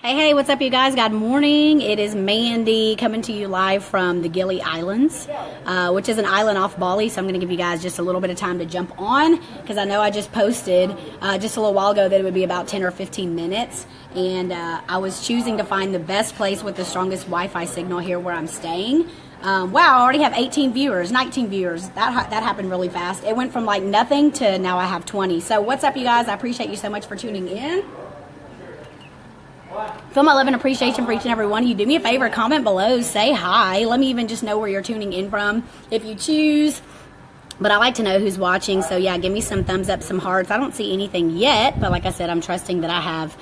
Hey, what's up, you guys? Good morning. It is Mandy coming to you live from the Gili Islands, which is an island off Bali. So I'm going to give you guys just a little bit of time to jump on because I know I just posted just a little while ago that it would be about 10 or 15 minutes. And I was choosing to find the best place with the strongest Wi-Fi signal here where I'm staying. Wow, I already have 18 viewers, 19 viewers. That happened really fast. It went from like nothing to now I have 20. So what's up, you guys? I appreciate you so much for tuning in. Feel my love and appreciation for each and every one of you. Do me a favor, comment below, say hi. Let me even just know where you're tuning in from if you choose. But I like to know who's watching, so yeah, give me some thumbs up, some hearts. I don't see anything yet, but like I said, I'm trusting that I have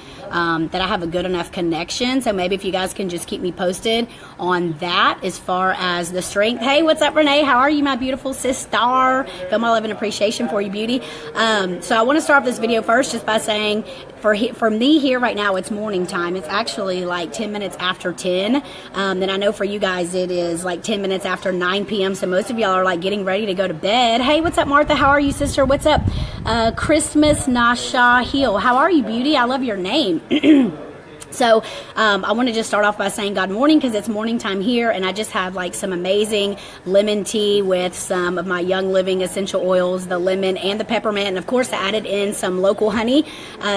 a good enough connection. So maybe if you guys can just keep me posted on that as far as the strength. Hey, what's up, Renee? How are you, my beautiful sister? Feel my love and appreciation for you, beauty. So I want to start off this video first just by saying, for me here right now, it's morning time. It's actually like 10 minutes after 10. Then I know for you guys, it is like 10 minutes after 9 p.m. So most of y'all are like getting ready to go to bed. Hey, what's up, Martha? How are you, sister? What's up? Christmas Nasha Hill. How are you, beauty? I love your name. So I want to just start off by saying good morning because it's morning time here, and I just have like some amazing lemon tea with some of my Young Living essential oils, the lemon and the peppermint, and of course I added in some local honey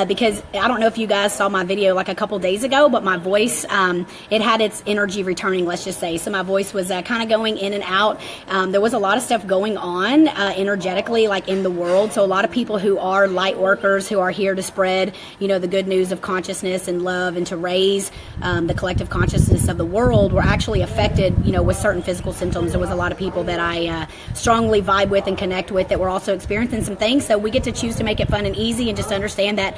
because I don't know if you guys saw my video like a couple days ago, but my voice, it had its energy returning, let's just say. So my voice was kind of going in and out. There was a lot of stuff going on energetically like in the world. So a lot of people who are light workers who are here to spread, you know, the good news of consciousness and love and to raise the collective consciousness of the world were actually affected, you know, with certain physical symptoms. There was a lot of people that I strongly vibe with and connect with that were also experiencing some things. So we get to choose to make it fun and easy and just understand that,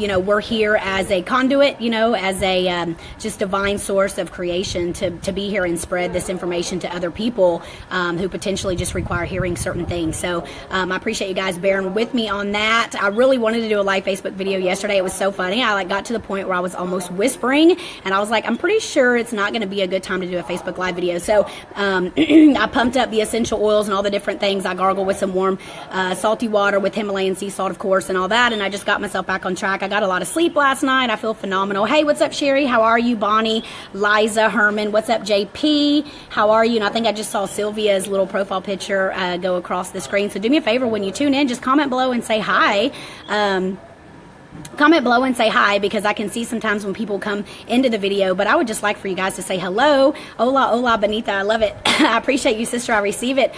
you know, we're here as a conduit, you know, as a just divine source of creation to be here and spread this information to other people who potentially just require hearing certain things. So I appreciate you guys bearing with me on that. I really wanted to do a live Facebook video yesterday. It was so funny. I like got to the point where I was almost whispering, and I was like, I'm pretty sure it's not going to be a good time to do a Facebook live video. So I pumped up the essential oils and all the different things. I gargle with some warm salty water with Himalayan sea salt, of course, and all that, and I just got myself back on track. I got a lot of sleep last night. I feel phenomenal. Hey, what's up, Sherry? How are you? Bonnie, Liza, Herman, what's up, JP? How are you? And I think I just saw Sylvia's little profile picture go across the screen. So do me a favor, when you tune in, just comment below and say hi. Comment below and say hi because I can see sometimes when people come into the video, but I would just like for you guys to say hello. Hola, hola, Benita. I love it. I appreciate you, sister. I receive it.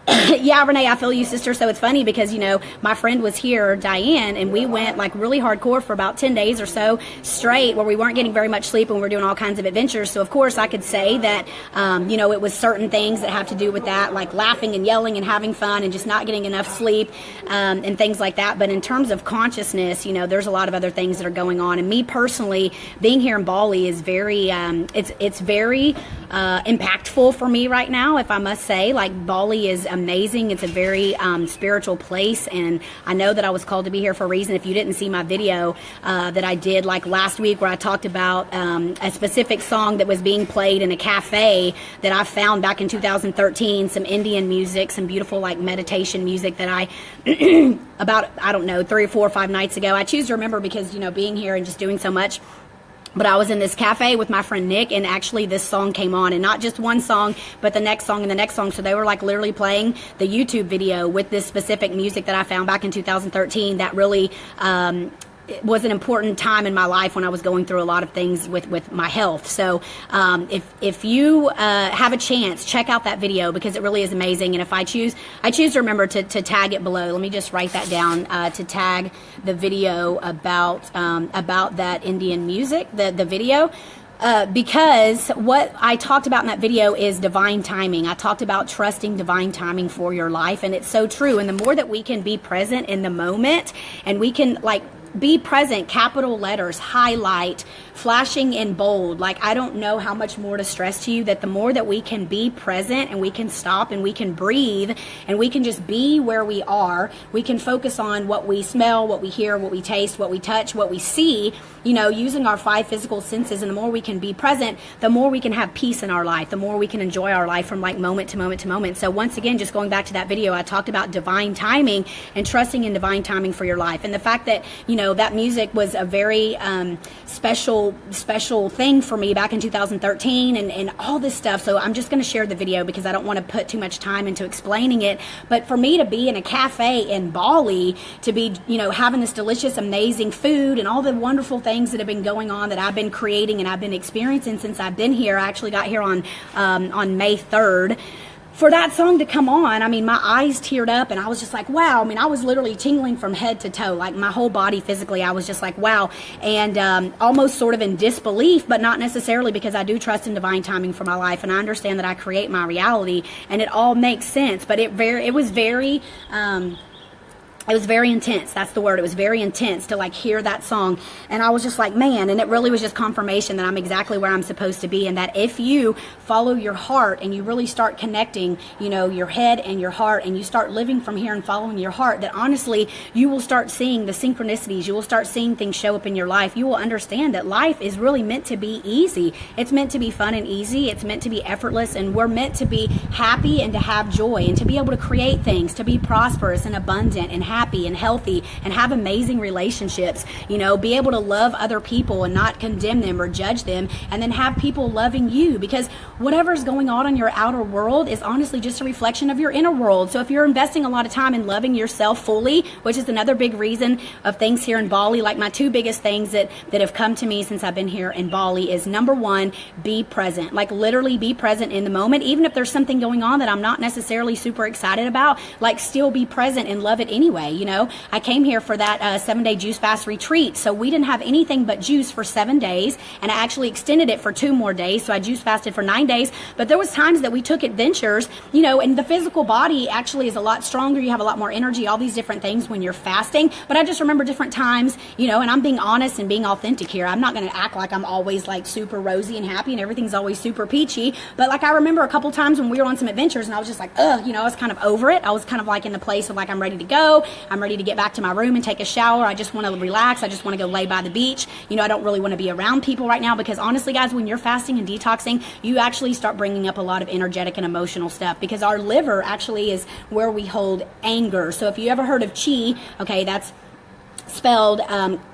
Yeah, Renee, I feel you, sister. So it's funny because, you know, my friend was here, Diane, and we went like really hardcore for about 10 days or so straight where we weren't getting very much sleep and we were doing all kinds of adventures. So of course I could say that, you know, it was certain things that have to do with that, like laughing and yelling and having fun and just not getting enough sleep and things like that. But in terms of consciousness, you know, there's a lot of other things that are going on. And me personally, being here in Bali is very, it's very impactful for me right now, if I must say. Like, Bali is amazing. It's a very spiritual place, and I know that I was called to be here for a reason. If you didn't see my video that I did like last week where I talked about a specific song that was being played in a cafe that I found back in 2013, some Indian music, some beautiful like meditation music that I about, I don't know, 3 or 4 or 5 nights ago. I choose to remember because, you know, being here and just doing so much. But I was in this cafe with my friend Nick, and actually this song came on, and not just one song, but the next song and the next song. So they were like literally playing the YouTube video with this specific music that I found back in 2013 that really it was an important time in my life when I was going through a lot of things with my health. So if you have a chance, check out that video because it really is amazing. And if I choose to remember to tag it below. Let me just write that down to tag the video about that Indian music, the video. Because what I talked about in that video is divine timing. I talked about trusting divine timing for your life, and it's so true. And the more that we can be present in the moment, and we can like be present, capital letters, highlight, flashing in bold. Like, I don't know how much more to stress to you that the more that we can be present and we can stop and we can breathe and we can just be where we are, we can focus on what we smell, what we hear, what we taste, what we touch, what we see, you know, using our 5 physical senses. And the more we can be present, the more we can have peace in our life, the more we can enjoy our life from like moment to moment to moment. So once again, just going back to that video, I talked about divine timing and trusting in divine timing for your life. And the fact that, you know, know, that music was a very special thing for me back in 2013 and all this stuff. So I'm just going to share the video because I don't want to put too much time into explaining it. But for me to be in a cafe in Bali, to be, you know, having this delicious, amazing food and all the wonderful things that have been going on that I've been creating and I've been experiencing since I've been here. I actually got here on May 3rd. For that song to come on, I mean, my eyes teared up and I was just like, wow. I mean, I was literally tingling from head to toe, like my whole body physically. I was just like, wow. And almost sort of in disbelief, but not necessarily, because I do trust in divine timing for my life. And I understand that I create my reality and it all makes sense. But it was very intense. That's the word. It was very intense to like hear that song. And I was just like, man, and it really was just confirmation that I'm exactly where I'm supposed to be. And that if you follow your heart and you really start connecting, you know, your head and your heart, and you start living from here and following your heart, that honestly, you will start seeing the synchronicities. You will start seeing things show up in your life. You will understand that life is really meant to be easy. It's meant to be fun and easy. It's meant to be effortless. And we're meant to be happy and to have joy and to be able to create things, to be prosperous and abundant and happy and healthy and have amazing relationships, you know, be able to love other people and not condemn them or judge them, and then have people loving you, because whatever's going on in your outer world is honestly just a reflection of your inner world. So if you're investing a lot of time in loving yourself fully, which is another big reason of things here in Bali, like my two biggest things that have come to me since I've been here in Bali is, number one, be present. Like literally be present in the moment. Even if there's something going on that I'm not necessarily super excited about, like still be present and love it anyway. You know, I came here for that 7-day juice fast retreat. So we didn't have anything but juice for 7 days, and I actually extended it for 2 more days. So I juice fasted for 9 days. But there was times that we took adventures, you know, and the physical body actually is a lot stronger. You have a lot more energy, all these different things when you're fasting. But I just remember different times, you know, and I'm being honest and being authentic here. I'm not going to act like I'm always like super rosy and happy and everything's always super peachy. But like I remember a couple times when we were on some adventures and I was just like, you know, I was kind of over it. I was kind of like in the place of like, I'm ready to go. I'm ready to get back to my room and take a shower. I just want to relax. I just want to go lay by the beach. You know, I don't really want to be around people right now, because honestly, guys, when you're fasting and detoxing, you actually start bringing up a lot of energetic and emotional stuff, because our liver actually is where we hold anger. So if you ever heard of qi, okay, that's spelled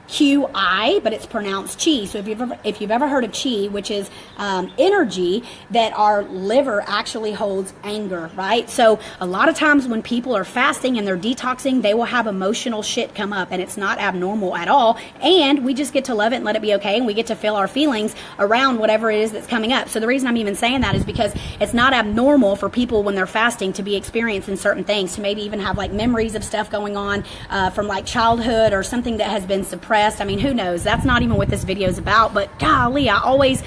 QI, but it's pronounced chi. So if you've ever heard of chi, which is energy, that our liver actually holds anger, right? So a lot of times when people are fasting and they're detoxing, they will have emotional shit come up, and it's not abnormal at all. And we just get to love it and let it be okay, and we get to feel our feelings around whatever it is that's coming up. So the reason I'm even saying that is because it's not abnormal for people when they're fasting to be experiencing certain things, to maybe even have like memories of stuff going on from like childhood or something that has been suppressed. I mean, who knows? That's not even what this video is about, but golly, I always,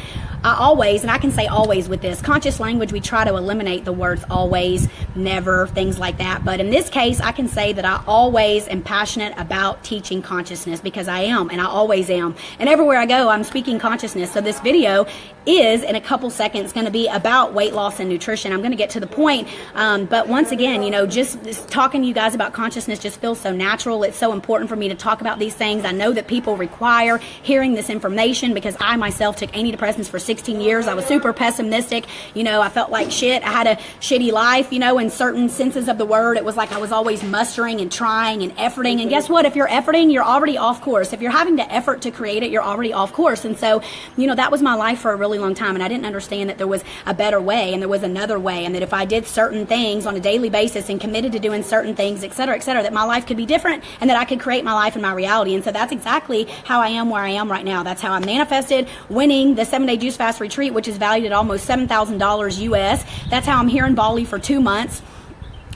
and I can say always with this conscious language, we try to eliminate the words always, never, things like that. But in this case, I can say that I always am passionate about teaching consciousness, because I am, and I always am. And everywhere I go, I'm speaking consciousness. So this video is, in a couple seconds, going to be about weight loss and nutrition. I'm going to get to the point. But once again, you know, just talking to you guys about consciousness just feels so natural. It's so important for me to talk about these things. I know that people require hearing this information, because I myself took antidepressants for 16 years. I was super pessimistic. You know, I felt like shit. I had a shitty life, you know, in certain senses of the word. It was like I was always mustering and trying and efforting. And guess what? If you're efforting, you're already off course. If you're having to effort to create it, you're already off course. And so, you know, that was my life for a really long time. And I didn't understand that there was a better way and there was another way. And that if I did certain things on a daily basis and committed to doing certain things, et cetera, that my life could be different and that I could create my life and my reality. And so that's exactly how I am where I am right now. That's how I manifested winning the 7-day juice fast retreat, which is valued at almost $7,000 US. That's how I'm here in Bali for 2 months.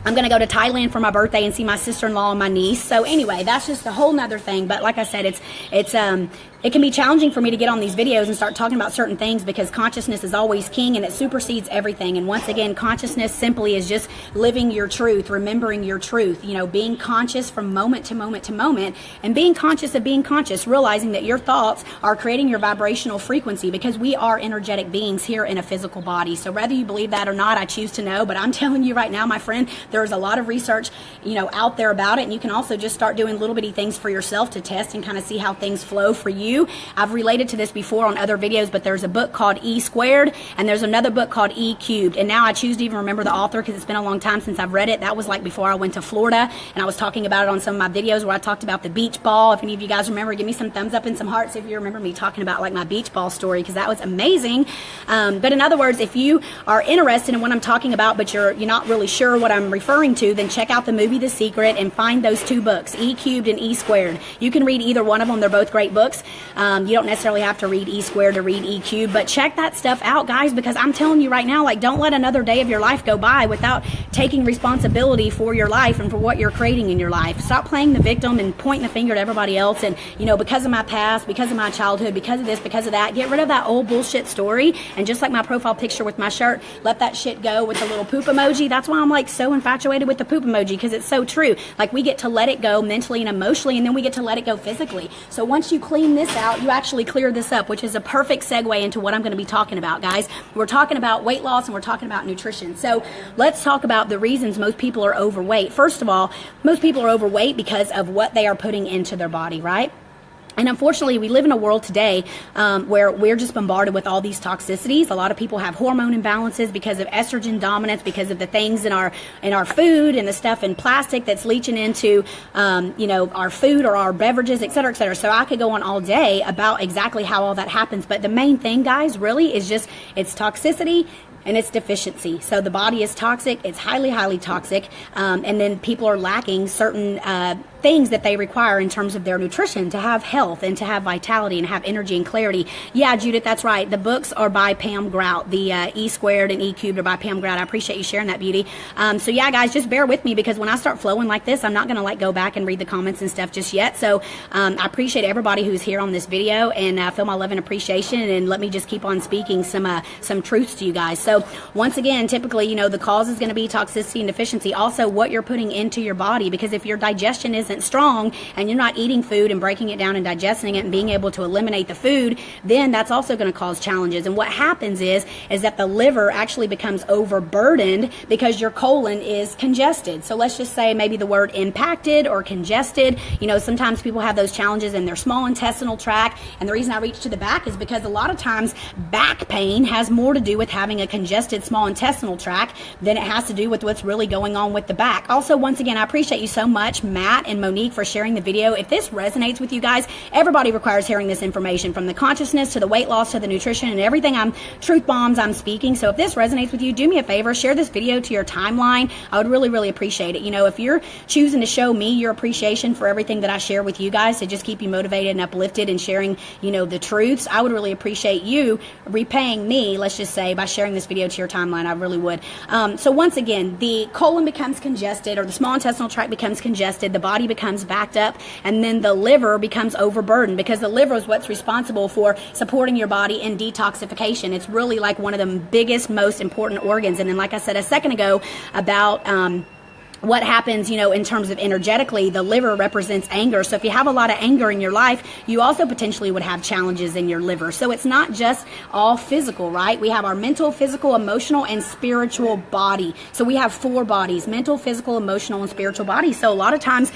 I'm going to go to Thailand for my birthday and see my sister-in-law and my niece. So anyway, that's just a whole nother thing. But like I said, it can be challenging for me to get on these videos and start talking about certain things, because consciousness is always king and it supersedes everything. And once again, consciousness simply is just living your truth, remembering your truth, you know, being conscious from moment to moment to moment, and being conscious of being conscious, realizing that your thoughts are creating your vibrational frequency, because we are energetic beings here in a physical body. So whether you believe that or not, I choose to know. But I'm telling you right now, my friend, there's a lot of research, you know, out there about it. And you can also just start doing little bitty things for yourself to test and kind of see how things flow for you. you. I've related to this before on other videos, but there's a book called E Squared, and there's another book called E Cubed. And now I choose to even remember the author because it's been a long time since I've read it. That was like before I went to Florida, and I was talking about it on some of my videos where I talked about the beach ball. If any of you guys remember, give me some thumbs up and some hearts if you remember me talking about like my beach ball story, because that was amazing. But in other words, if you are interested in what I'm talking about, but you're not really sure what I'm referring to, then check out the movie The Secret and find those two books, E Cubed and E Squared. You can read either one of them. They're both great books. You don't necessarily have to read E Squared to read E Cubed, but check that stuff out, guys, because I'm telling you right now, like, don't let another day of your life go by without taking responsibility for your life and for what you're creating in your life. Stop playing the victim and pointing the finger at everybody else and, because of my past, because of my childhood, because of this, because of that. Get rid of that old bullshit story, and just like my profile picture with my shirt, let that shit go with the little poop emoji. That's why I'm like so infatuated with the poop emoji, because it's so true. Like, we get to let it go mentally and emotionally, and then we get to let it go physically. So once you clean this out, you actually clear this up, which is a perfect segue into what I'm going to be talking about, guys. We're talking about weight loss and we're talking about nutrition. So let's talk about the reasons most people are overweight. First of all, most people are overweight because of what they are putting into their body, right? And unfortunately, we live in a world today where we're just bombarded with all these toxicities. A lot of people have hormone imbalances because of estrogen dominance, because of the things in our food and the stuff in plastic that's leaching into, our food or our beverages, et cetera, et cetera. So I could go on all day about exactly how all that happens. But the main thing, guys, really is just it's toxicity and it's deficiency. So the body is toxic. It's highly, highly toxic. And then people are lacking certain things that they require in terms of their nutrition to have health and to have vitality and have energy and clarity. Yeah, Judith, that's right. The books are by Pam Grout. The E Squared and E Cubed are by Pam Grout. I appreciate you sharing that, beauty. So yeah, guys, just bear with me, because when I start flowing like this, I'm not going to like go back and read the comments and stuff just yet. So I appreciate everybody who's here on this video, and feel my love and appreciation, and let me just keep on speaking some truths to you guys. So once again, typically, the cause is going to be toxicity and deficiency. Also, what you're putting into your body, because if your digestion isn't strong and you're not eating food and breaking it down and digesting it and being able to eliminate the food, then that's also going to cause challenges. And what happens is that the liver actually becomes overburdened because your colon is congested. So let's just say maybe the word impacted or congested. Sometimes people have those challenges in their small intestinal tract. And the reason I reach to the back is because a lot of times back pain has more to do with having a congested small intestinal tract than it has to do with what's really going on with the back. Also, once again, I appreciate you so much, Matt and Monique, for sharing the video. If this resonates with you guys, everybody requires hearing this information, from the consciousness to the weight loss to the nutrition and everything truth bombs I'm speaking. So if this resonates with you, do me a favor, share this video to your timeline. I would really, really appreciate it. If you're choosing to show me your appreciation for everything that I share with you guys to just keep you motivated and uplifted and sharing, the truths, I would really appreciate you repaying me, let's just say, by sharing this video to your timeline. I really would. So once again, the colon becomes congested, or the small intestinal tract becomes congested, the body becomes backed up, and then the liver becomes overburdened, because the liver is what's responsible for supporting your body in detoxification. It's really like one of the biggest, most important organs. And then, like I said a second ago about what happens, in terms of energetically, the liver represents anger. So if you have a lot of anger in your life, you also potentially would have challenges in your liver. So it's not just all physical, right? We have our mental, physical, emotional, and spiritual body. So we have 4 bodies: mental, physical, emotional, and spiritual body. So a lot of times,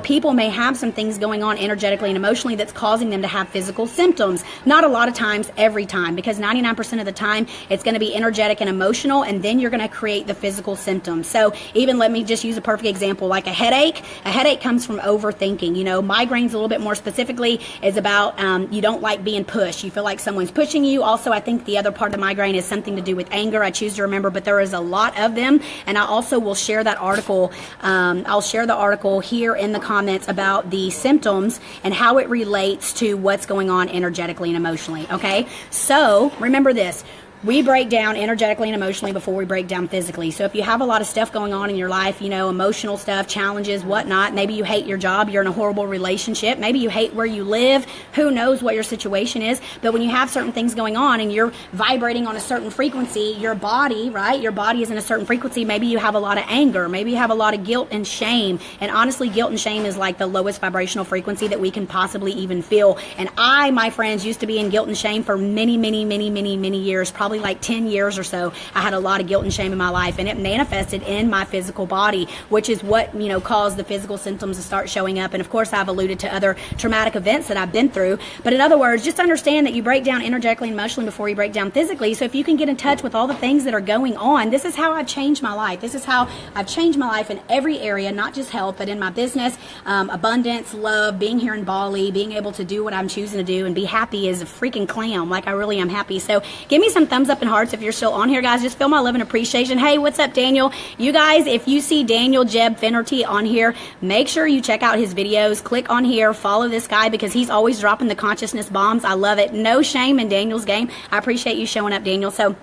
people may have some things going on energetically and emotionally that's causing them to have physical symptoms. Not a lot of times, every time, because 99% of the time, it's going to be energetic and emotional, and then you're going to create the physical symptoms. So even, let me just use a perfect example, like a headache. A headache comes from overthinking. Migraines, a little bit more specifically, is about you don't like being pushed. You feel like someone's pushing you. Also, I think the other part of the migraine is something to do with anger. I choose to remember, but there is a lot of them, and I also will share that article. I'll share the article here in the comments about the symptoms and how it relates to what's going on energetically and emotionally. Okay, so remember this. We break down energetically and emotionally before we break down physically. So if you have a lot of stuff going on in your life, emotional stuff, challenges, whatnot, maybe you hate your job, you're in a horrible relationship, maybe you hate where you live, who knows what your situation is, but when you have certain things going on and you're vibrating on a certain frequency, your body, right, your body is in a certain frequency, maybe you have a lot of anger, maybe you have a lot of guilt and shame, and honestly, guilt and shame is like the lowest vibrational frequency that we can possibly even feel. And I, my friends, used to be in guilt and shame for many, many, many, many, many years, probably probably like 10 years or so, I had a lot of guilt and shame in my life, and it manifested in my physical body, which is what, you know, caused the physical symptoms to start showing up. And of course, I've alluded to other traumatic events that I've been through. But in other words, just understand that you break down energetically and emotionally before you break down physically. So if you can get in touch with all the things that are going on, this is how I've changed my life. This is how I've changed my life in every area, not just health, but in my business, abundance, love, being here in Bali, being able to do what I'm choosing to do and be happy as a freaking clam. Like, I really am happy. So give me some thumbs up and hearts if you're still on here, guys. Just feel my love and appreciation. Hey, what's up, Daniel? You guys, if you see Daniel Jeb Finnerty on here, make sure you check out his videos. Click on here, follow this guy, because he's always dropping the consciousness bombs. I love it. No shame in Daniel's game. I appreciate you showing up, Daniel. So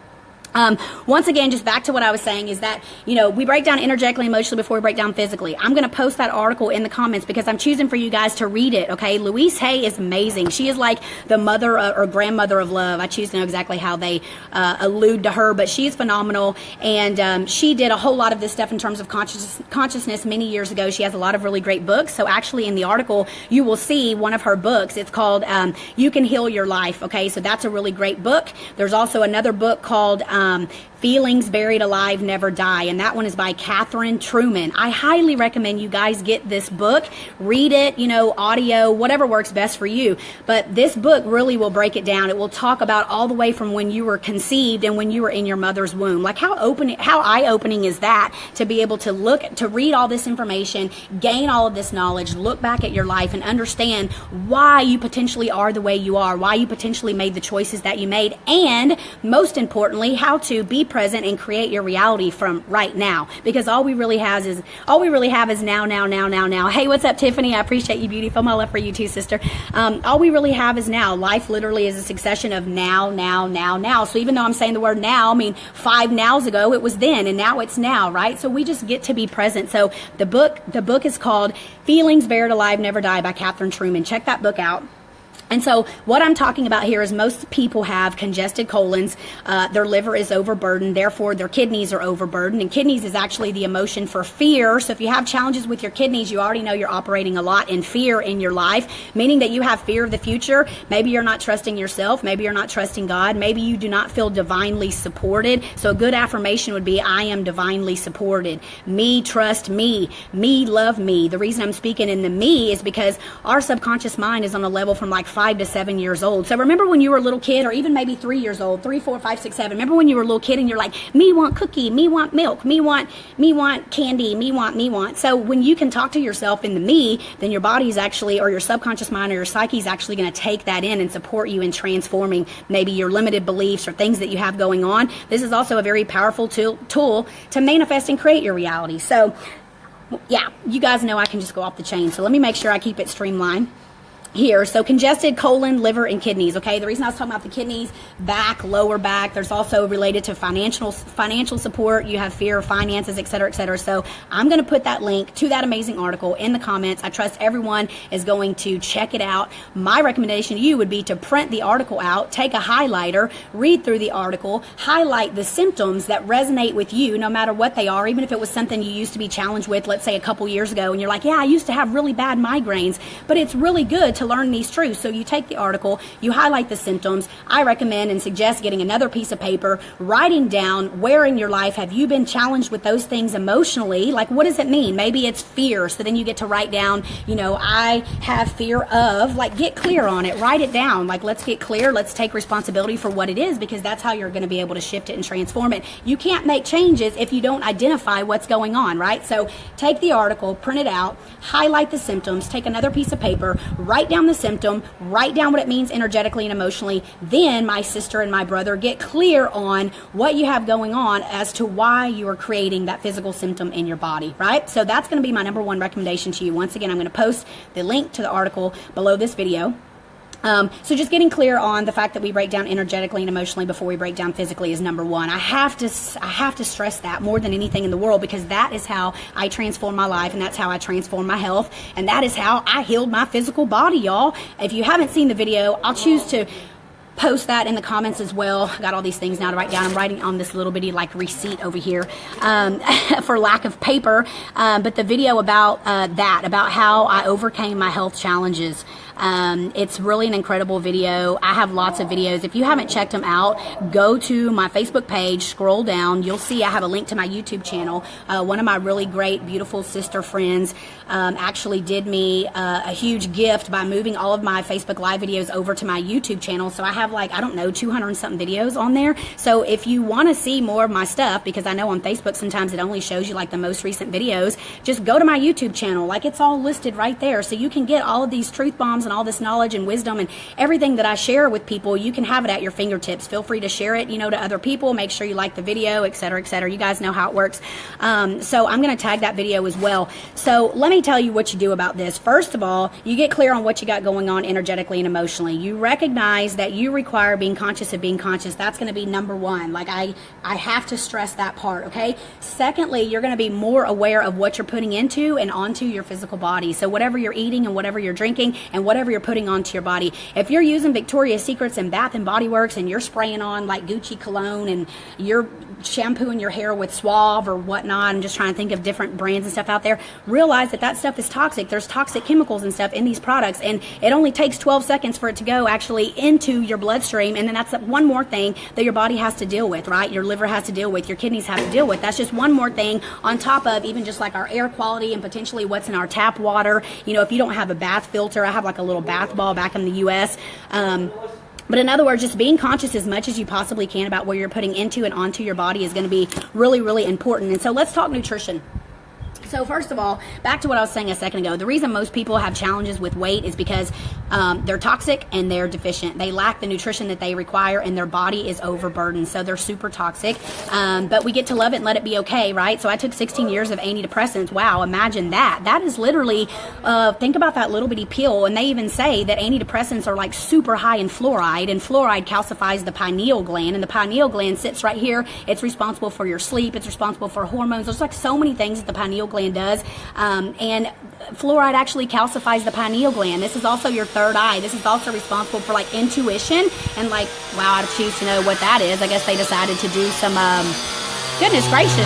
once again, just back to what I was saying is that, you know, we break down energetically, emotionally before we break down physically. I'm going to post that article in the comments because I'm choosing for you guys to read it. Okay. Louise Hay is amazing. She is like the mother or grandmother of love. I choose to know exactly how they allude to her, but she's phenomenal. And she did a whole lot of this stuff in terms of consciousness many years ago. She has a lot of really great books. So actually in the article, you will see one of her books. It's called You Can Heal Your Life. Okay. So that's a really great book. There's also another book called Feelings Buried Alive Never Die, and that one is by Catherine Truman. I highly recommend you guys get this book, read it, you know, audio, whatever works best for you. But this book really will break it down. It will talk about all the way from when you were conceived and when you were in your mother's womb. Like, how eye-opening is that to be able to read all this information, gain all of this knowledge, look back at your life and understand why you potentially are the way you are, why you potentially made the choices that you made, and most importantly, how to be present and create your reality from right now, because all we really have is now. Hey, what's up, Tiffany? I appreciate you, beautiful. My love for you too, sister. All we really have is now. Life literally is a succession of now. So even though I'm saying the word now, I mean 5 nows ago it was then, and now it's now, right? So we just get to be present. So the book is called Feelings Buried Alive Never Die by Catherine Truman. Check that book out. And so what I'm talking about here is most people have congested colons. Their liver is overburdened. Therefore, their kidneys are overburdened. And kidneys is actually the emotion for fear. So if you have challenges with your kidneys, you already know you're operating a lot in fear in your life, meaning that you have fear of the future. Maybe you're not trusting yourself. Maybe you're not trusting God. Maybe you do not feel divinely supported. So a good affirmation would be, I am divinely supported. Me, trust me. Me, love me. The reason I'm speaking in the me is because our subconscious mind is on a level from like 5 to 7 years old. So remember when you were a little kid, or even maybe 3 years old, 3, 4, 5, 6, 7. Remember when you were a little kid and you're like, me want cookie, me want milk, me want candy, me want. So when you can talk to yourself in the me, then your body's actually, or your subconscious mind or your psyche is actually going to take that in and support you in transforming maybe your limited beliefs or things that you have going on. This is also a very powerful tool to manifest and create your reality. So yeah, you guys know I can just go off the chain. So let me make sure I keep it streamlined here. So congested colon, liver, and kidneys. Okay, the reason I was talking about the kidneys, back, lower back, there's also related to financial support. You have fear of finances, et cetera, et cetera. So I'm going to put that link to that amazing article in the comments. I trust everyone is going to check it out. My recommendation to you would be to print the article out, take a highlighter, read through the article, highlight the symptoms that resonate with you, no matter what they are, even if it was something you used to be challenged with, let's say a couple years ago, and you're like, yeah, I used to have really bad migraines, but it's really good to learn these truths. So you take the article, you highlight the symptoms. I recommend and suggest getting another piece of paper, writing down where in your life have you been challenged with those things emotionally. Like, what does it mean? Maybe it's fear. So then you get to write down, you know, I have fear of, like, get clear on it, write it down. Like, let's get clear. Let's take responsibility for what it is, because that's how you're going to be able to shift it and transform it. You can't make changes if you don't identify what's going on, right? So take the article, print it out, highlight the symptoms, take another piece of paper, write down the symptom, write down what it means energetically and emotionally. Then my sister and my brother, get clear on what you have going on as to why you are creating that physical symptom in your body, right? So that's going to be my number one recommendation to you. Once again, I'm going to post the link to the article below this video. So just getting clear on the fact that we break down energetically and emotionally before we break down physically is number one. I have to stress that more than anything in the world, because that is how I transform my life, and that's how I transform my health, and that is how I healed my physical body, y'all. If you haven't seen the video, I'll choose to post that in the comments as well. I got all these things now to write down. I'm writing on this little bitty like receipt over here for lack of paper. But the video about about how I overcame my health challenges It's really an incredible video. I have lots of videos. If you haven't checked them out, go to my Facebook page, scroll down, you'll see I have a link to my YouTube channel. One of my really great, beautiful sister friends actually did me a huge gift by moving all of my Facebook Live videos over to my YouTube channel. So I have like, I don't know, 200 and something videos on there. So if you want to see more of my stuff, because I know on Facebook sometimes it only shows you like the most recent videos, just go to my YouTube channel. Like, it's all listed right there. So you can get all of these truth bombs and all this knowledge and wisdom and everything that I share with people. You can have it at your fingertips. Feel free to share it, you know, to other people. Make sure you like the video, etc., etc. You guys know how it works. So I'm going to tag that video as well. So let me tell you what you do about this. First of all, you get clear on what you got going on energetically and emotionally. You recognize that you require being conscious of being conscious. That's going to be number one. Like, I have to stress that part, okay? Secondly, you're going to be more aware of what you're putting into and onto your physical body. So whatever you're eating and whatever you're drinking and whatever you're putting onto your body. If you're using Victoria's Secrets and Bath and Body Works and you're spraying on like Gucci cologne and you're shampooing your hair with Suave or whatnot, I'm just trying to think of different brands and stuff out there, realize that that stuff is toxic. There's toxic chemicals and stuff in these products, and it only takes 12 seconds for it to go actually into your bloodstream, and then that's one more thing that your body has to deal with, right? Your liver has to deal with, your kidneys have to deal with. That's just one more thing on top of even just like our air quality and potentially what's in our tap water. You know, if you don't have a bath filter, I have like a little bath ball back in the US. But in other words, just being conscious as much as you possibly can about what you're putting into and onto your body is going to be really, really important. And so let's talk nutrition. So first of all, back to what I was saying a second ago, the reason most people have challenges with weight is because they're toxic and they're deficient. They lack the nutrition that they require and their body is overburdened. So they're super toxic. But we get to love it and let it be okay, right? So I took 16 years of antidepressants. Wow, imagine that. That is literally, think about that little bitty pill. And they even say that antidepressants are like super high in fluoride, and fluoride calcifies the pineal gland, and the pineal gland sits right here. It's responsible for your sleep. It's responsible for hormones. There's like so many things that the pineal gland does, and fluoride actually calcifies the pineal gland. This is also your third eye. This is also responsible for like intuition and like, wow, I choose to know what that is. I guess they decided to do some, goodness gracious.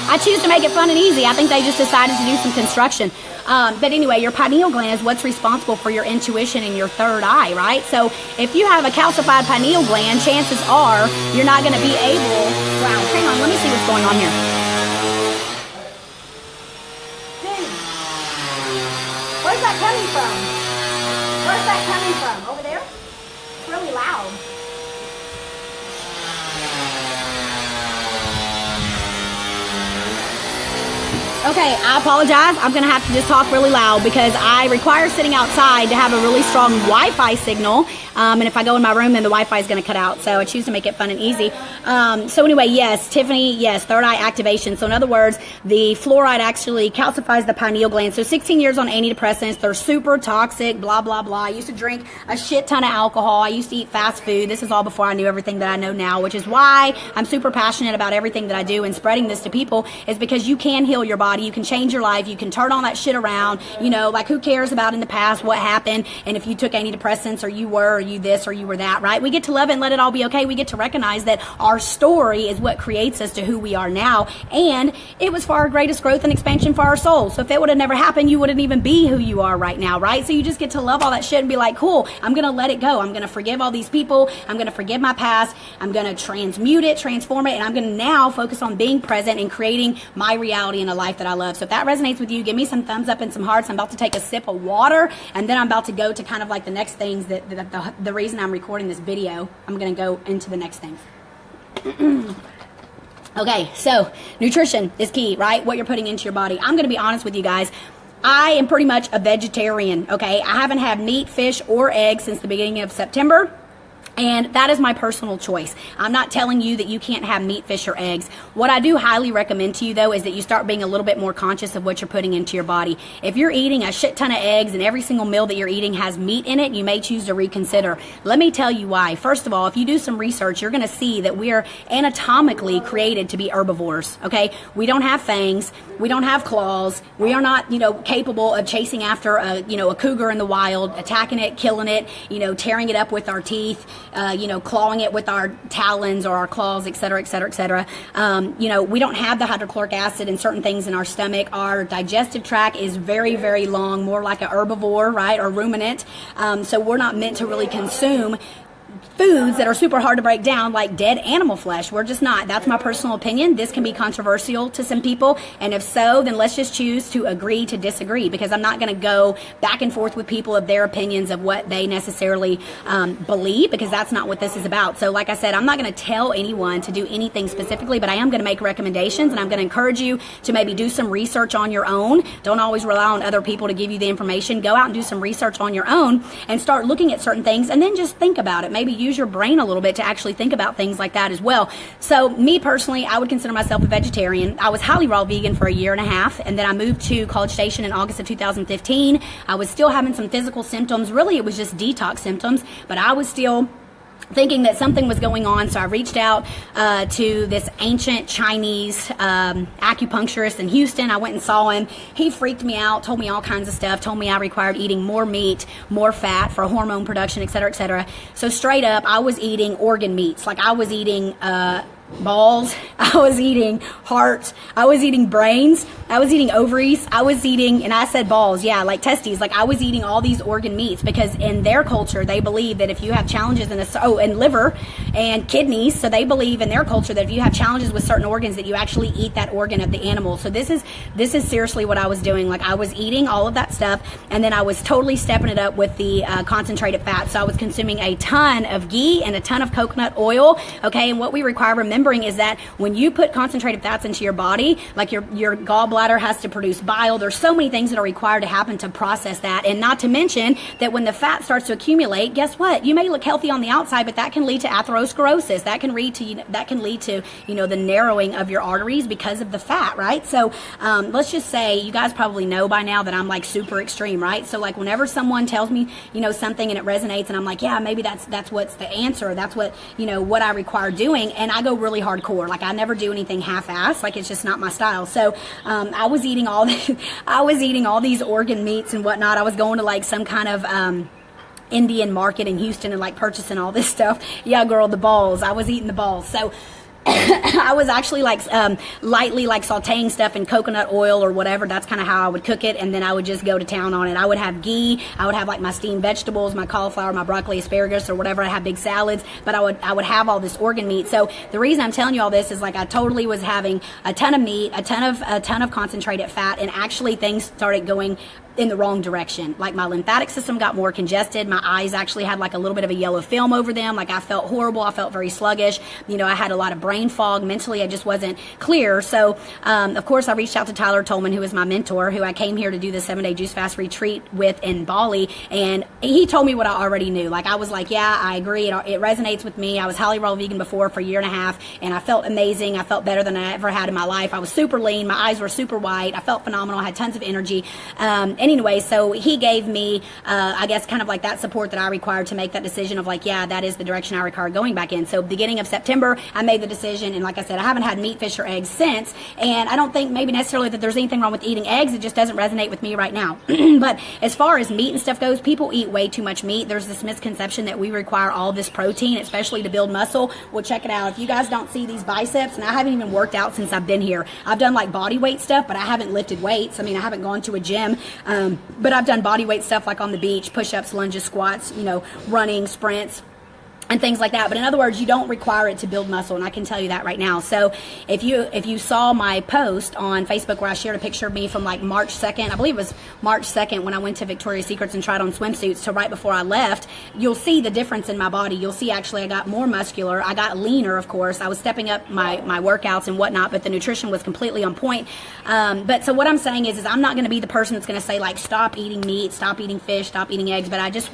I choose to make it fun and easy. I think they just decided to do some construction. But anyway, your pineal gland is what's responsible for your intuition and your third eye, right? So if you have a calcified pineal gland, chances are you're not going to be able, wow, hang on, let me see what's going on here. Where's that coming from? Where's that coming from? Over there? It's really loud. Okay, I apologize. I'm going to have to just talk really loud because I require sitting outside to have a really strong Wi-Fi signal. And if I go in my room, then the Wi-Fi is going to cut out. So I choose to make it fun and easy. So anyway, yes, Tiffany, yes, third eye activation. So in other words, the fluoride actually calcifies the pineal gland. So 16 years on antidepressants. They're super toxic, blah, blah, blah. I used to drink a shit ton of alcohol. I used to eat fast food. This is all before I knew everything that I know now, which is why I'm super passionate about everything that I do and spreading this to people, is because you can heal your body. You can change your life. You can turn all that shit around. You know, like, who cares about in the past what happened and if you took antidepressants or you were, or you this or you were that, right? We get to love it and let it all be okay. We get to recognize that our story is what creates us to who we are now, and it was for our greatest growth and expansion for our soul. So if it would have never happened, you wouldn't even be who you are right now, right? So you just get to love all that shit and be like, cool, I'm going to let it go. I'm going to forgive all these people. I'm going to forgive my past. I'm going to transmute it, transform it, and I'm going to now focus on being present and creating my reality in a life that I love. So if that resonates with you, give me some thumbs up and some hearts. I'm about to take a sip of water, and then I'm about to go to kind of like the next things that the reason I'm recording this video. I'm going to go into the next things. Okay, so nutrition is key, right? What you're putting into your body. I'm going to be honest with you guys. I am pretty much a vegetarian, okay? I haven't had meat, fish, or eggs since the beginning of September. And that is my personal choice. I'm not telling you that you can't have meat, fish, or eggs. What I do highly recommend to you, though, is that you start being a little bit more conscious of what you're putting into your body. If you're eating a shit ton of eggs and every single meal that you're eating has meat in it, you may choose to reconsider. Let me tell you why. First of all, if you do some research, you're going to see that we're anatomically created to be herbivores, okay? We don't have fangs. We don't have claws. We are not, capable of chasing after a cougar in the wild, attacking it, killing it, tearing it up with our teeth. clawing it with our talons or our claws, et cetera, et cetera, et cetera. We don't have the hydrochloric acid in certain things in our stomach. Our digestive tract is very, very long, more like a herbivore, right, or ruminant. So we're not meant to really consume foods that are super hard to break down, like dead animal flesh. We're just not. That's my personal opinion. This can be controversial to some people, and if so, then let's just choose to agree to disagree, because I'm not going to go back and forth with people of their opinions of what they necessarily believe, because that's not what this is about. So like I said, I'm not going to tell anyone to do anything specifically, but I am going to make recommendations, and I'm going to encourage you to maybe do some research on your own. Don't always rely on other people to give you the information. Go out and do some research on your own and start looking at certain things, and then just think about it. Maybe use your brain a little bit to actually think about things like that as well. So me personally, I would consider myself a vegetarian. I was highly raw vegan for a year and a half, and then I moved to College Station in August of 2015. I was still having some physical symptoms. Really, it was just detox symptoms, but I was still thinking that something was going on. So I reached out to this ancient Chinese acupuncturist in Houston. I went and saw him. He freaked me out, told me all kinds of stuff, told me I required eating more meat, more fat for hormone production, et cetera, et cetera. So straight up, I was eating organ meats. Like I was eating balls, I was eating hearts, I was eating brains, I was eating ovaries, I was eating, and I said balls, yeah, like testes. Like I was eating all these organ meats, because in their culture they believe that if you have challenges in and liver and kidneys, so they believe in their culture that if you have challenges with certain organs, that you actually eat that organ of the animal. So this is seriously what I was doing. Like I was eating all of that stuff, and then I was totally stepping it up with the concentrated fat. So I was consuming a ton of ghee and a ton of coconut oil. Okay, and what we require, remembering, is that when you put concentrated fats into your body, like your gallbladder has to produce bile. There's so many things that are required to happen to process that, and not to mention that when the fat starts to accumulate, guess what? You may look healthy on the outside, but that can lead to atherosclerosis. That can lead to the narrowing of your arteries because of the fat, right? So let's just say, you guys probably know by now that I'm like super extreme, right? So like whenever someone tells me something and it resonates, and I'm like, yeah, maybe that's what's the answer. That's what what I require doing, and I go really hardcore. Like I never do anything half-assed. Like it's just not my style. So I was eating all these organ meats and whatnot. I was going to like some kind of Indian market in Houston and like purchasing all this stuff. Yeah, girl, the balls. I was eating the balls. So I was actually like lightly like sauteing stuff in coconut oil or whatever. That's kind of how I would cook it, and then I would just go to town on it. I would have ghee. I would have like my steamed vegetables, my cauliflower, my broccoli, asparagus, or whatever. I have big salads, but I would have all this organ meat. So the reason I'm telling you all this is like I totally was having a ton of meat, a ton of concentrated fat, and actually things started going in the wrong direction. Like my lymphatic system got more congested. My eyes actually had like a little bit of a yellow film over them. Like I felt horrible. I felt very sluggish. I had a lot of brain fog. Mentally, I just wasn't clear. So, of course, I reached out to Tyler Tolman, who is my mentor, who I came here to do the 7-day juice fast retreat with in Bali. And he told me what I already knew. Like I was like, yeah, I agree. It resonates with me. I was highly raw vegan before for a year and a half, and I felt amazing. I felt better than I ever had in my life. I was super lean. My eyes were super white. I felt phenomenal. I had tons of energy. Anyway, so he gave me, I guess, kind of like that support that I required to make that decision of like, yeah, that is the direction I require going back in. So beginning of September, I made the decision, and like I said, I haven't had meat, fish, or eggs since, and I don't think maybe necessarily that there's anything wrong with eating eggs. It just doesn't resonate with me right now. But as far as meat and stuff goes, people eat way too much meat. There's this misconception that we require all this protein, especially to build muscle. Well, check it out. If you guys don't see these biceps, and I haven't even worked out since I've been here. I've done like body weight stuff, but I haven't lifted weights. I mean, I haven't gone to a gym. But I've done body weight stuff like on the beach, push-ups, lunges, squats, running, sprints, and things like that. But in other words, you don't require it to build muscle, and I can tell you that right now. So if you saw my post on Facebook where I shared a picture of me from like March 2nd, I believe it was March 2nd, when I went to Victoria's Secrets and tried on swimsuits to right before I left, you'll see the difference in my body. You'll see actually I got more muscular. I got leaner, of course. I was stepping up my workouts and whatnot, but the nutrition was completely on point. But so what I'm saying is I'm not going to be the person that's going to say like, stop eating meat, stop eating fish, stop eating eggs. But I just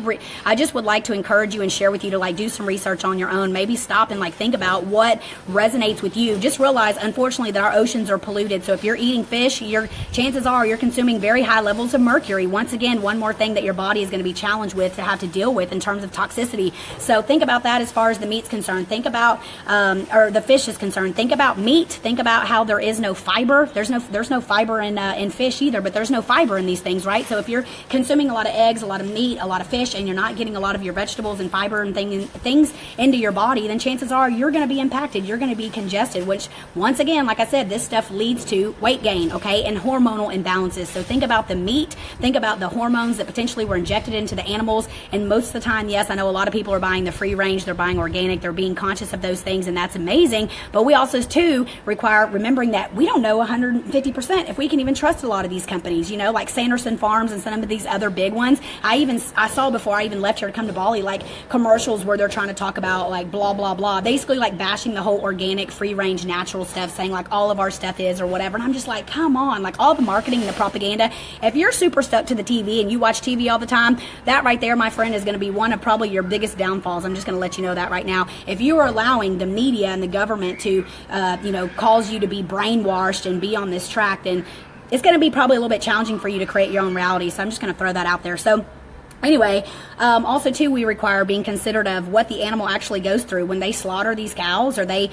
would like to encourage you and share with you to like do some research on your own. Maybe stop and like think about what resonates with you. Just realize, unfortunately, that our oceans are polluted. So if you're eating fish, chances are you're consuming very high levels of mercury. Once again, one more thing that your body is going to be challenged with to have to deal with in terms of toxicity. So think about that as far as the meat's concerned. Think about, or the fish is concerned. Think about meat. Think about how there is no fiber. There's no fiber in fish either, but there's no fiber in these things, right? So if you're consuming a lot of eggs, a lot of meat, a lot of fish, and you're not getting a lot of your vegetables and fiber and things things into your body, then chances are you're going to be impacted. You're going to be congested, which once again, like I said, this stuff leads to weight gain, okay, and hormonal imbalances. So think about the meat, think about the hormones that potentially were injected into the animals. And most of the time, yes, I know a lot of people are buying the free range, they're buying organic, they're being conscious of those things, and that's amazing. But we also too require remembering that we don't know 150% if we can even trust a lot of these companies, you know, like Sanderson Farms and some of these other big ones. I saw before I even left here to come to Bali, like commercials where they're trying to talk about like blah blah blah, basically like bashing the whole organic, free range, natural stuff, saying like all of our stuff is or whatever. And I'm just like, come on, like all the marketing and the propaganda. If you're super stuck to the TV and you watch TV all the time, that right there, my friend, is going to be one of probably your biggest downfalls. I'm just going to let you know that right now. If you are allowing the media and the government to cause you to be brainwashed and be on this track, then it's going to be probably a little bit challenging for you to create your own reality. So I'm just going to throw that out there. So anyway, also too, we require being considerate of what the animal actually goes through when they slaughter these cows or they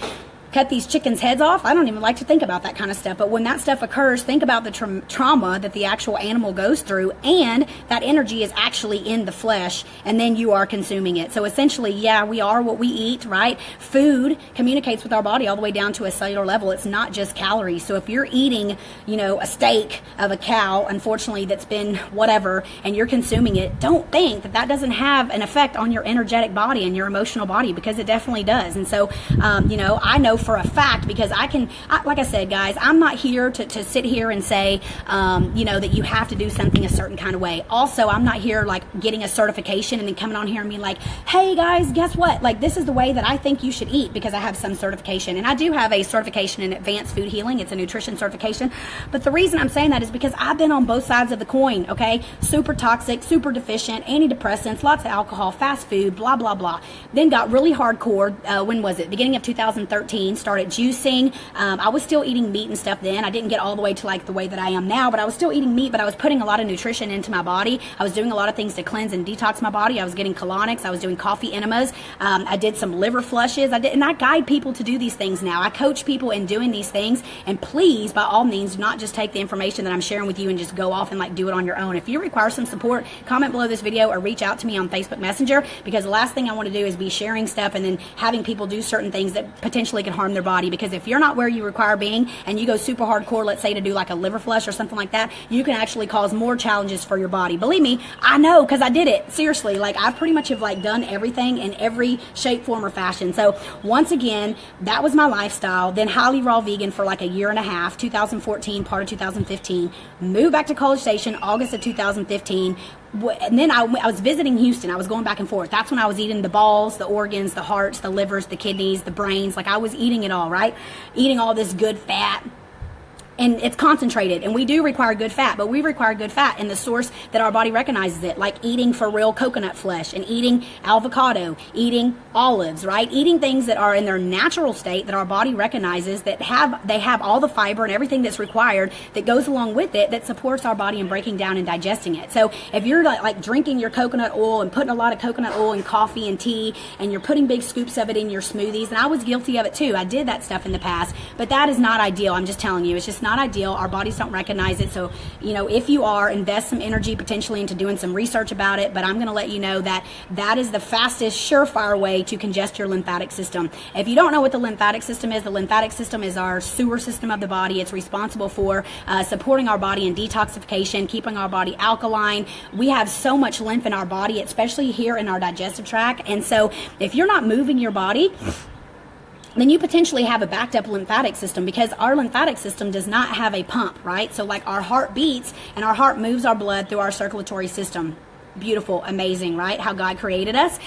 cut these chickens' heads off. I don't even like to think about that kind of stuff, but when that stuff occurs, think about the trauma that the actual animal goes through, and that energy is actually in the flesh, and then you are consuming it. So essentially, yeah, we are what we eat, right? Food communicates with our body all the way down to a cellular level. It's not just calories. So if you're eating, a steak of a cow, unfortunately, that's been whatever, and you're consuming it, don't think that that doesn't have an effect on your energetic body and your emotional body, because it definitely does. And so, I know for a fact, because like I said, guys, I'm not here to sit here and say, that you have to do something a certain kind of way. Also, I'm not here like getting a certification and then coming on here and being like, hey guys, guess what? Like, this is the way that I think you should eat because I have some certification. And I do have a certification in advanced food healing. It's a nutrition certification. But the reason I'm saying that is because I've been on both sides of the coin, okay? Super toxic, super deficient, antidepressants, lots of alcohol, fast food, blah, blah, blah. Then got really hardcore, when was it? Beginning of 2013. Started juicing. I was still eating meat and stuff then. I didn't get all the way to like the way that I am now, but I was still eating meat, but I was putting a lot of nutrition into my body. I was doing a lot of things to cleanse and detox my body. I was getting colonics. I was doing coffee enemas. I did some liver flushes. And I guide people to do these things now. I coach people in doing these things. And please, by all means, do not just take the information that I'm sharing with you and just go off and like do it on your own. If you require some support, comment below this video or reach out to me on Facebook Messenger, because the last thing I want to do is be sharing stuff and then having people do certain things that potentially can harm their body. Because if you're not where you require being and you go super hardcore, let's say to do like a liver flush or something like that, you can actually cause more challenges for your body. Believe me, I know, because I did it. Seriously, like I pretty much have like done everything in every shape, form, or fashion. So once again, that was my lifestyle. Then highly raw vegan for like a year and a half, 2014, part of 2015. Moved back to College Station, August of 2015. And then I was visiting Houston. I was going back and forth. That's when I was eating the balls, the organs, the hearts, the livers, the kidneys, the brains. Like I was eating it all, right? Eating all this good fat. And it's concentrated, and we do require good fat, but we require good fat in the source that our body recognizes it, like eating for real coconut flesh and eating avocado, eating olives, right? Eating things that are in their natural state that our body recognizes, that they have all the fiber and everything that's required that goes along with it, that supports our body in breaking down and digesting it. So if you're like drinking your coconut oil and putting a lot of coconut oil in coffee and tea, and you're putting big scoops of it in your smoothies, and I was guilty of it too. I did that stuff in the past, but that is not ideal. I'm just telling you, it's just not ideal. Our bodies don't recognize it. So, if you are, invest some energy potentially into doing some research about it. But I'm going to let you know that that is the fastest, surefire way to congest your lymphatic system. If you don't know what the lymphatic system is, the lymphatic system is our sewer system of the body. It's responsible for supporting our body in detoxification, keeping our body alkaline. We have so much lymph in our body, especially here in our digestive tract. And so if you're not moving your body, then you potentially have a backed up lymphatic system, because our lymphatic system does not have a pump, right? So like our heart beats and our heart moves our blood through our circulatory system. Beautiful, amazing, right? How God created us.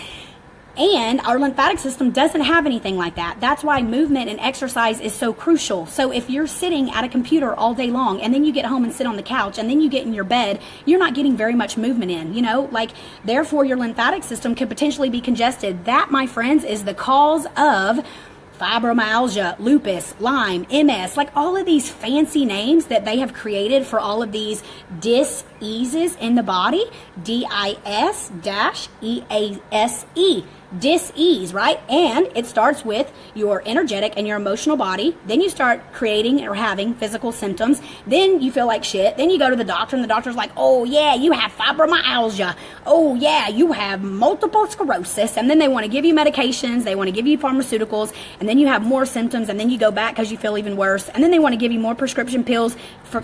And our lymphatic system doesn't have anything like that. That's why movement and exercise is so crucial. So if you're sitting at a computer all day long and then you get home and sit on the couch and then you get in your bed, you're not getting very much movement in, therefore your lymphatic system could potentially be congested. That, my friends, is the cause of fibromyalgia, lupus, Lyme, MS, like all of these fancy names that they have created for all of these diseases in the body, DIS-EASE, dis-ease, right? And it starts with your energetic and your emotional body. Then you start creating or having physical symptoms. Then you feel like shit. Then you go to the doctor, and the doctor's like, oh yeah, you have fibromyalgia. Oh yeah, you have multiple sclerosis. And then they want to give you medications. They want to give you pharmaceuticals. And then you have more symptoms. And then you go back because you feel even worse. And then they want to give you more prescription pills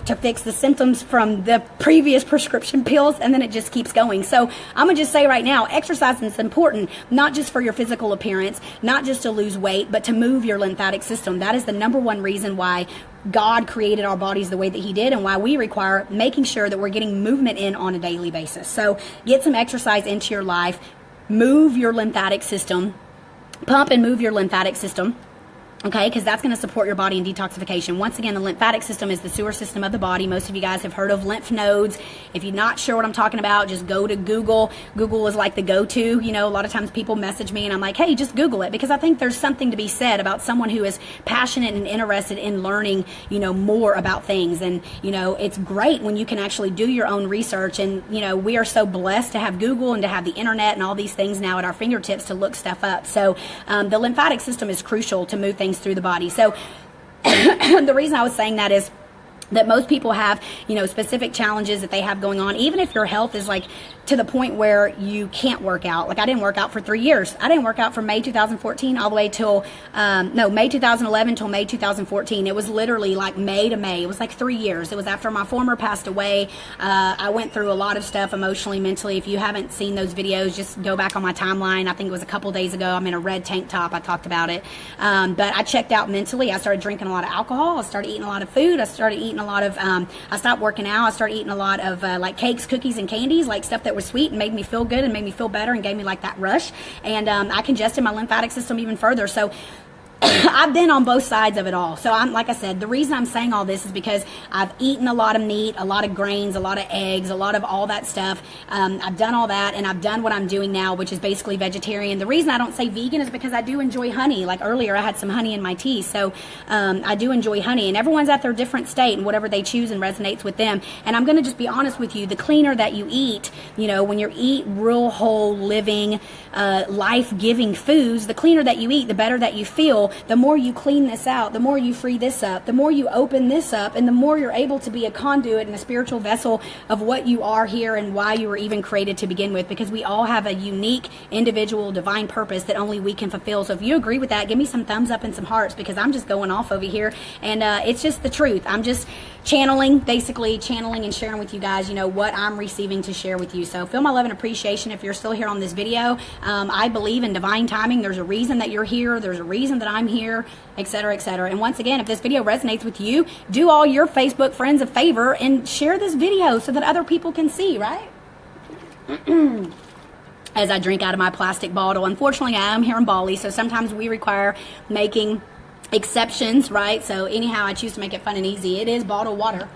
to fix the symptoms from the previous prescription pills. And then it just keeps going. So I'm going to just say right now, exercise is important, not just for your physical appearance, not just to lose weight, but to move your lymphatic system. That is the number one reason why God created our bodies the way that he did, and why we require making sure that we're getting movement in on a daily basis. So get some exercise into your life, move your lymphatic system, pump and move your lymphatic system. Okay, because that's going to support your body in detoxification. Once again, the lymphatic system is the sewer system of the body. Most of you guys have heard of lymph nodes. If you're not sure what I'm talking about, just go to Google. Google is like the go-to. You know, a lot of times people message me and I'm like, hey, just Google it, because I think there's something to be said about someone who is passionate and interested in learning, you know, more about things. And, you know, it's great when you can actually do your own research. And, you know, we are so blessed to have Google and to have the internet and all these things now at our fingertips to look stuff up. So the lymphatic system is crucial to move things through the body. So the reason I was saying that is that most people have, you know, specific challenges that they have going on, even if your health is like to the point where you can't work out. Like I didn't work out for 3 years. I didn't work out from May 2014 all the way till, May 2011 till May 2014. It was literally like May to May. It was like 3 years. It was after my former passed away. I went through a lot of stuff emotionally, mentally. If you haven't seen those videos, just go back on my timeline. I think it was a couple days ago. I'm in a red tank top. I talked about it. But I checked out mentally. I started drinking a lot of alcohol. I started eating a lot of food. I started eating a lot of, I stopped working out. I started eating a lot of like cakes, cookies, and candies, like stuff that was sweet and made me feel good and made me feel better and gave me like that rush. And I congested my lymphatic system even further. So I've been on both sides of it all. So I'm, like I said, the reason I'm saying all this is because I've eaten a lot of meat, a lot of grains, a lot of eggs, a lot of all that stuff. I've done all that, and I've done what I'm doing now, which is basically vegetarian. The reason I don't say vegan is because I do enjoy honey. Like earlier, I had some honey in my tea. So I do enjoy honey, and everyone's at their different state and whatever they choose and resonates with them. And I'm going to just be honest with you, the cleaner that you eat, you know, when you eat real whole living, life-giving foods, the cleaner that you eat, the better that you feel. The more you clean this out, the more you free this up, the more you open this up, and the more you're able to be a conduit and a spiritual vessel of what you are here and why you were even created to begin with, because we all have a unique, individual, divine purpose that only we can fulfill. So if you agree with that, give me some thumbs up and some hearts, because I'm just going off over here, and it's just the truth. I'm just basically channeling and sharing with you guys, you know, what I'm receiving to share with you. So feel my love and appreciation if you're still here on this video. I believe in divine timing. There's a reason that you're here. There's a reason that I'm here, etc., etc. And once again, if this video resonates with you, do all your Facebook friends a favor and share this video so that other people can see, right? As I drink out of my plastic bottle. Unfortunately, I am here in Bali, so sometimes we require making exceptions, right? So anyhow, I choose to make it fun and easy. It is bottled water.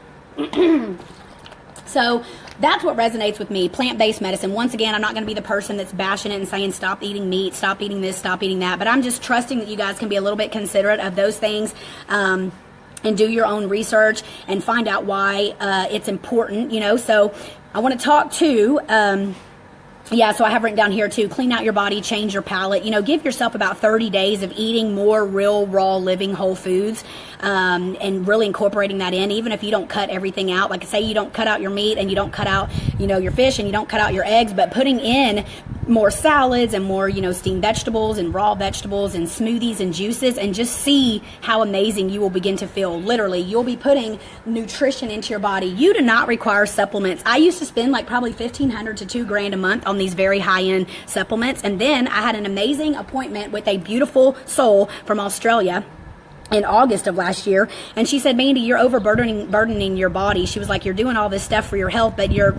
So that's what resonates with me, plant-based medicine. Once again, I'm not going to be the person that's bashing it and saying stop eating meat, stop eating this, stop eating that, but I'm just trusting that you guys can be a little bit considerate of those things, and do your own research and find out why it's important, you know. So I want to talk to so I have written down here too, clean out your body, change your palate. You know, give yourself about 30 days of eating more real, raw, living whole foods, and really incorporating that in, even if you don't cut everything out. Like say you don't cut out your meat and you don't cut out, you know, your fish and you don't cut out your eggs, but putting in more salads and more, you know, steamed vegetables and raw vegetables and smoothies and juices, and just see how amazing you will begin to feel. Literally, you'll be putting nutrition into your body. You do not require supplements. I used to spend like probably $1,500 to $2,000 a month on these very high-end supplements, and then I had an amazing appointment with a beautiful soul from Australia in August of last year, and she said, Mandy, you're burdening your body. She was like, you're doing all this stuff for your health, but you're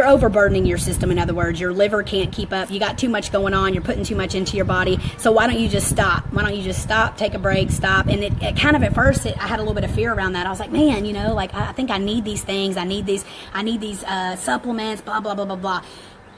overburdening your system. In other words, your liver can't keep up. You got too much going on. You're putting too much into your body. So why don't you just stop? Why don't you just stop, take a break, stop? And it kind of, at first, I had a little bit of fear around that. I was like, man, you know, like I think I need these things. I need these supplements, blah, blah, blah, blah, blah.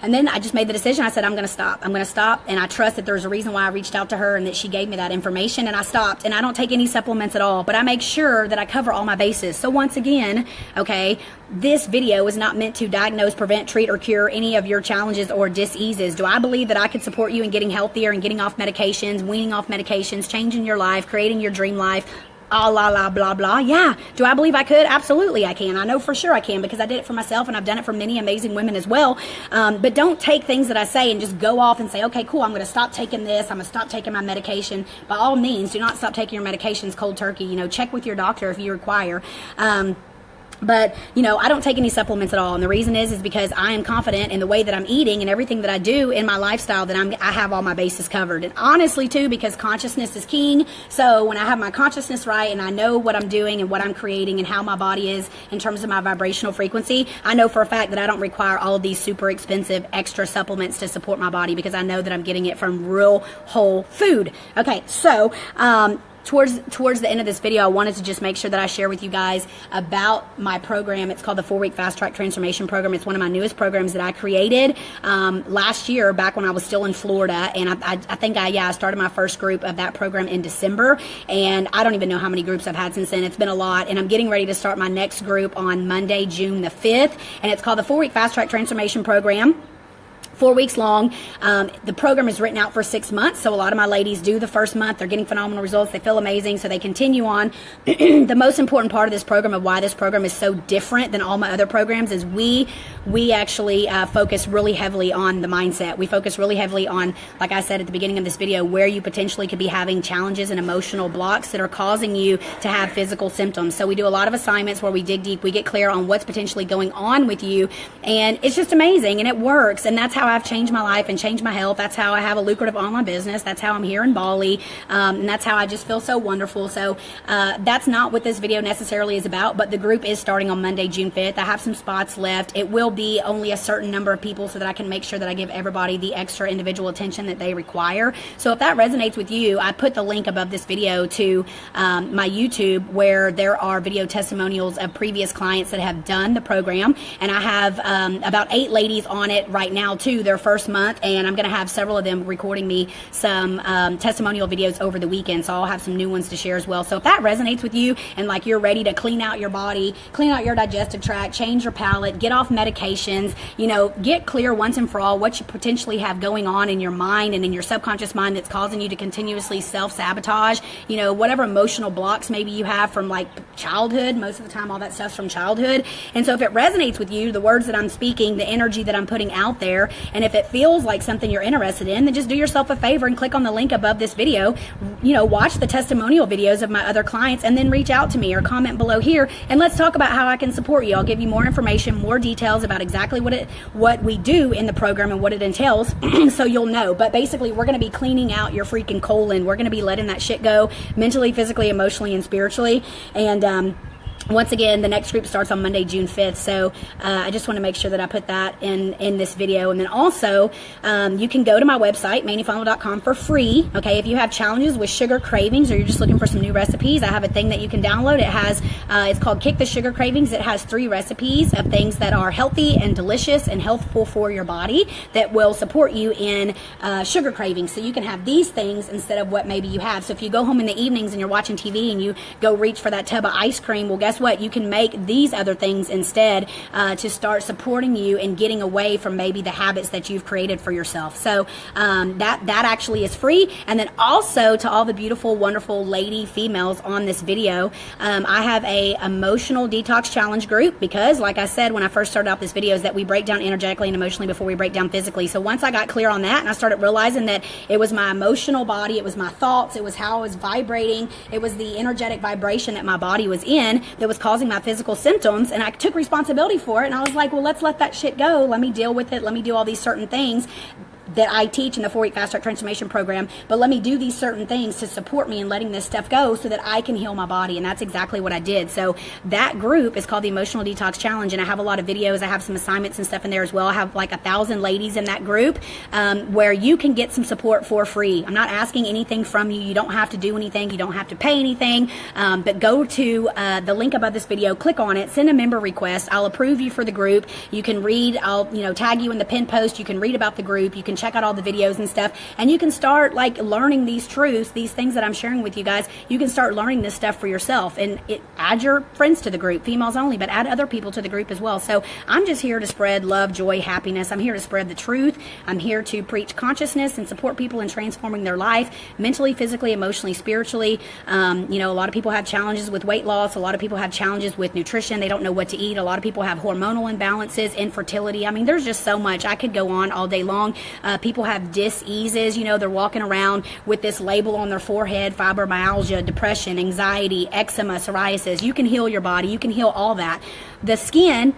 And then I just made the decision. I said, I'm going to stop. I'm going to stop. And I trust that there's a reason why I reached out to her and that she gave me that information. And I stopped. And I don't take any supplements at all. But I make sure that I cover all my bases. So once again, okay, this video is not meant to diagnose, prevent, treat, or cure any of your challenges or diseases. Do I believe that I could support you in getting healthier and getting off medications, weaning off medications, changing your life, creating your dream life? La blah blah. Yeah. Do I believe I could? Absolutely I can. I know for sure I can, because I did it for myself and I've done it for many amazing women as well. But don't take things that I say and just go off and say, okay, cool, I'm going to stop taking this, I'm going to stop taking my medication. By all means, do not stop taking your medications cold turkey. You know, check with your doctor if you require. But, you know, I don't take any supplements at all. And the reason is because I am confident in the way that I'm eating and everything that I do in my lifestyle, that I have all my bases covered. And honestly, too, because consciousness is king. So when I have my consciousness right and I know what I'm doing and what I'm creating and how my body is in terms of my vibrational frequency, I know for a fact that I don't require all of these super expensive extra supplements to support my body, because I know that I'm getting it from real whole food. Okay, so, towards the end of this video, I wanted to just make sure that I share with you guys about my program. It's called the 4-Week Fast Track Transformation Program. It's one of my newest programs that I created last year, back when I was still in Florida. And I think I started my first group of that program in December. And I don't even know how many groups I've had since then. It's been a lot. And I'm getting ready to start my next group on Monday, June the 5th. And it's called the 4-Week Fast Track Transformation Program. 4 weeks long. The program is written out for 6 months. So a lot of my ladies do the first month. They're getting phenomenal results. They feel amazing. So they continue on. The most important part of this program, of why this program is so different than all my other programs, is we actually focus really heavily on the mindset. We focus really heavily on, like I said at the beginning of this video, where you potentially could be having challenges and emotional blocks that are causing you to have physical symptoms. So we do a lot of assignments where we dig deep. We get clear on what's potentially going on with you. And it's just amazing. And it works. And that's how I've changed my life and changed my health. That's how I have a lucrative online business. That's how I'm here in Bali. And that's how I just feel so wonderful. So that's not what this video necessarily is about, but the group is starting on Monday, June 5th. I have some spots left. It will be only a certain number of people so that I can make sure that I give everybody the extra individual attention that they require. So if that resonates with you, I put the link above this video to my YouTube, where there are video testimonials of previous clients that have done the program. And I have about 8 ladies on it right now too, their first month, and I'm going to have several of them recording me some testimonial videos over the weekend, so I'll have some new ones to share as well. So if that resonates with you and like you're ready to clean out your body, clean out your digestive tract, change your palate, get off medications, you know, get clear once and for all what you potentially have going on in your mind and in your subconscious mind that's causing you to continuously self-sabotage, you know, whatever emotional blocks maybe you have from like childhood. Most of the time all that stuff's from childhood. And so if it resonates with you, the words that I'm speaking, the energy that I'm putting out there, and if it feels like something you're interested in, then just do yourself a favor and click on the link above this video. You know, watch the testimonial videos of my other clients, and then reach out to me or comment below here, and let's talk about how I can support you. I'll give you more information, more details about exactly what we do in the program and what it entails, so you'll know. But basically, we're going to be cleaning out your freaking colon. We're going to be letting that shit go, mentally, physically, emotionally, and spiritually. And once again, the next group starts on Monday, June 5th. So I just want to make sure that I put that in this video. And then also, you can go to my website, mannyfunnel.com, for free. Okay, if you have challenges with sugar cravings, or you're just looking for some new recipes, I have a thing that you can download. It has, it's called Kick the Sugar Cravings. It has 3 recipes of things that are healthy and delicious and healthful for your body that will support you in sugar cravings. So you can have these things instead of what maybe you have. So if you go home in the evenings and you're watching TV and you go reach for that tub of ice cream, well, guess what? You can make these other things instead to start supporting you and getting away from maybe the habits that you've created for yourself. So that actually is free. And then also, to all the beautiful, wonderful lady females on this video, I have a emotional detox challenge group, because like I said when I first started out this video, is that we break down energetically and emotionally before we break down physically. So once I got clear on that and I started realizing that it was my emotional body, it was my thoughts, it was how I was vibrating, it was the energetic vibration that my body was in that was causing my physical symptoms, and I took responsibility for it, and I was like, well, let's let that shit go. Let me deal with it. Let me do all these certain things. that I teach in the 4-week Fast Track Transformation Program, but let me do these certain things to support me in letting this stuff go so that I can heal my body. And that's exactly what I did. So that group is called the Emotional Detox Challenge, and I have a lot of videos. I have some assignments and stuff in there as well. I have like 1,000 ladies in that group where you can get some support for free. I'm not asking anything from you. You don't have to do anything. You don't have to pay anything, but go to the link above this video, click on it, send a member request. I'll approve you for the group. You can read, I'll tag you in the pinned post. You can read about the group. You can check out all the videos and stuff, and you can start like learning these truths, these things that I'm sharing with you guys. You can start learning this stuff for yourself, and add your friends to the group, females only, but add other people to the group as well. So I'm just here to spread love, joy, happiness. I'm here to spread the truth. I'm here to preach consciousness and support people in transforming their life mentally, physically, emotionally, spiritually. A lot of people have challenges with weight loss. A lot of people have challenges with nutrition. They don't know what to eat. A lot of people have hormonal imbalances, infertility. I mean, there's just so much. I could go on all day long. People have diseases. They're walking around with this label on their forehead: fibromyalgia, depression, anxiety, eczema, psoriasis. You can heal your body. You can heal all that. The skin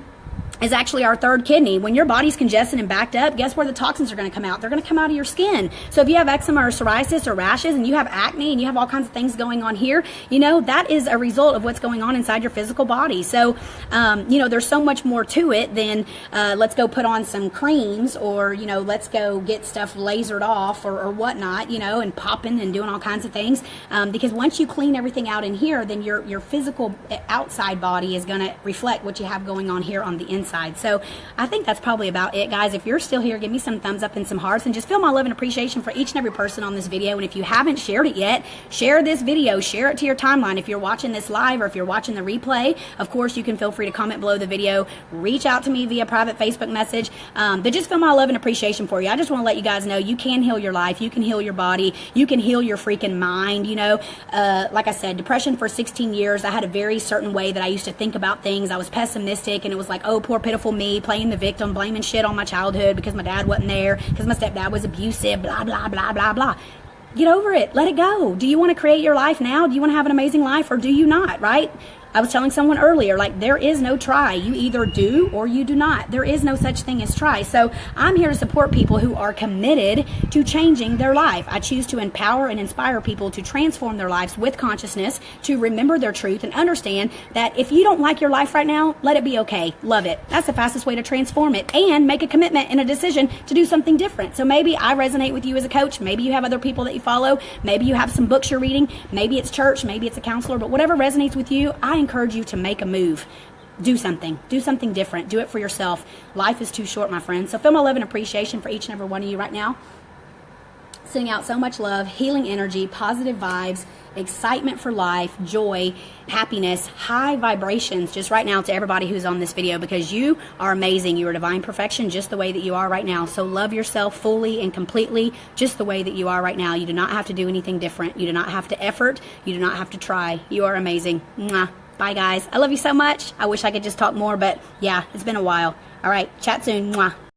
is actually our third kidney. When your body's congested and backed up, guess where the toxins are going to come out? They're going to come out of your skin. So if you have eczema or psoriasis or rashes, and you have acne, and you have all kinds of things going on here, that is a result of what's going on inside your physical body. So, there's so much more to it than let's go put on some creams, or, let's go get stuff lasered off or whatnot, and popping and doing all kinds of things. Because once you clean everything out in here, then your physical outside body is going to reflect what you have going on here on the inside. So I think that's probably about it, guys. If you're still here, give me some thumbs up and some hearts, and just feel my love and appreciation for each and every person on this video. And if you haven't shared it yet, share this video, share it to your timeline. If you're watching this live, or if you're watching the replay, of course, you can feel free to comment below the video, reach out to me via private Facebook message, but just feel my love and appreciation for you. I just want to let you guys know you can heal your life, you can heal your body, you can heal your freaking mind. Like I said, depression for 16 years, I had a very certain way that I used to think about things. I was pessimistic, and it was like, oh, poor pitiful me, playing the victim, blaming shit on my childhood because my dad wasn't there, because my stepdad was abusive, blah, blah, blah, blah, blah. Get over it. Let it go. Do you want to create your life now? Do you want to have an amazing life, or do you not, right? I was telling someone earlier, like, there is no try. You either do or you do not. There is no such thing as try. So I'm here to support people who are committed to changing their life. I choose to empower and inspire people to transform their lives with consciousness, to remember their truth and understand that if you don't like your life right now, let it be okay. Love it. That's the fastest way to transform it, and make a commitment and a decision to do something different. So maybe I resonate with you as a coach. Maybe you have other people that you follow. Maybe you have some books you're reading. Maybe it's church. Maybe it's a counselor. But whatever resonates with you, I encourage you to make a move. Do something different. Do it for yourself. Life is too short, my friends. So feel my love and appreciation for each and every one of you right now. Sending out so much love, healing energy, positive vibes, excitement for life, joy, happiness, high vibrations just right now to everybody who's on this video, because you are amazing. You are divine perfection just the way that you are right now. So love yourself fully and completely just the way that you are right now. You do not have to do anything different. You do not have to effort. You do not have to try. You are amazing. Mwah. Bye, guys. I love you so much. I wish I could just talk more, but yeah, it's been a while. All right. Chat soon. Mwah.